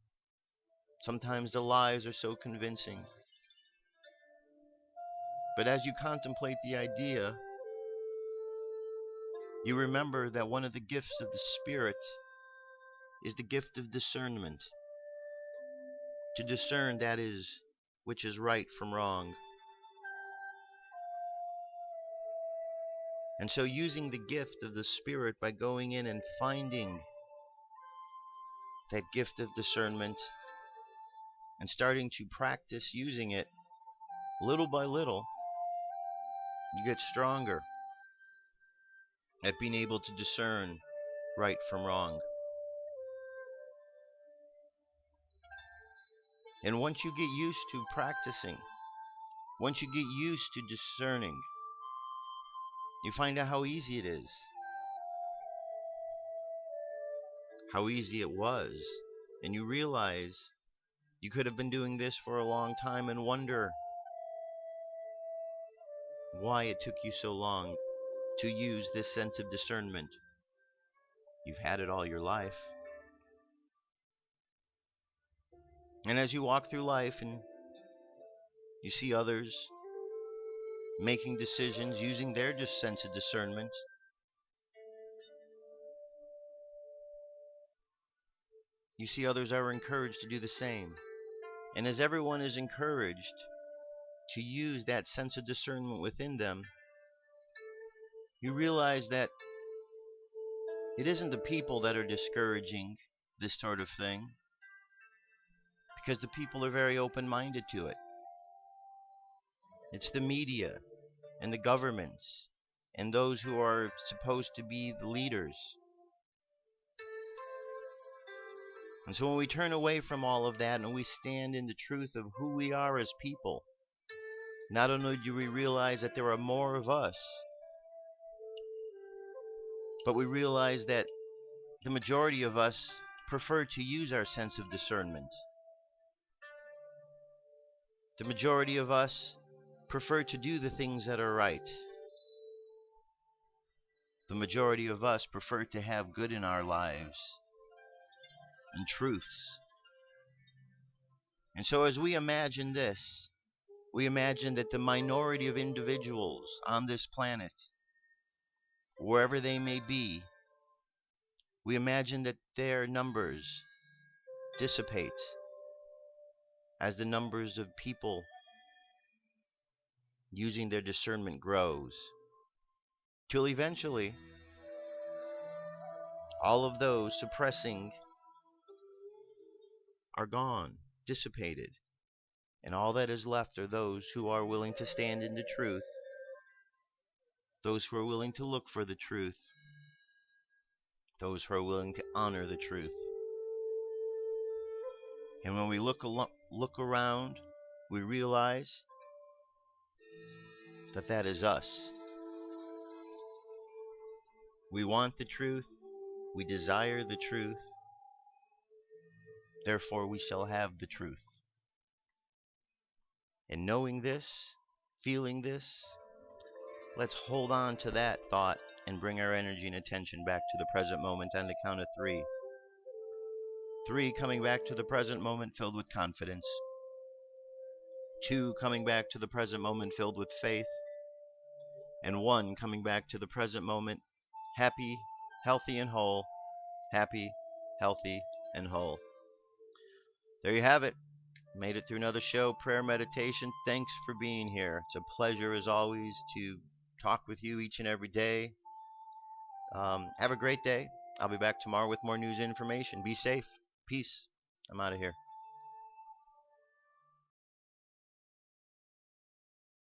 [SPEAKER 1] Sometimes the lies are so convincing. But as you contemplate the idea, you remember that one of the gifts of the Spirit is the gift of discernment. To discern that is which is right from wrong. And so using the gift of the Spirit by going in and finding that gift of discernment and starting to practice using it little by little, you get stronger at being able to discern right from wrong. And once you get used to practicing, once you get used to discerning, you find out how easy it is. How easy it was. And you realize you could have been doing this for a long time and wonder why it took you so long to use this sense of discernment. You've had it all your life. And as you walk through life and you see others making decisions using their sense of discernment, you see others are encouraged to do the same. And as everyone is encouraged to use that sense of discernment within them, you realize that it isn't the people that are discouraging this sort of thing, because the people are very open-minded to it. It's the media and the governments and those who are supposed to be the leaders. And so when we turn away from all of that and we stand in the truth of who we are as people, not only do we realize that there are more of us, but we realize that the majority of us prefer to use our sense of discernment. The majority of us prefer to do the things that are right. The majority of us prefer to have good in our lives and truths. And so as we imagine this, we imagine that the minority of individuals on this planet, wherever they may be, we imagine that their numbers dissipate as the numbers of people using their discernment grows, till eventually all of those suppressing are gone, dissipated, and all that is left are those who are willing to stand in the truth, those who are willing to look for the truth, those who are willing to honor the truth. And when we look around, we realize that that is us. We want the truth. We desire the truth. Therefore we shall have the truth. And knowing this, feeling this, let's hold on to that thought and bring our energy and attention back to the present moment on the count of 3. 3, coming back to the present moment filled with confidence. 2, coming back to the present moment filled with faith. And 1, coming back to the present moment happy, healthy, and whole. Happy, healthy, and whole. There you have it. Made it through another show, prayer meditation. Thanks for being here. It's a pleasure as always to talk with you each and every day. Have a great day. I'll be back tomorrow with more news and information. Be safe. Peace. I'm out of here.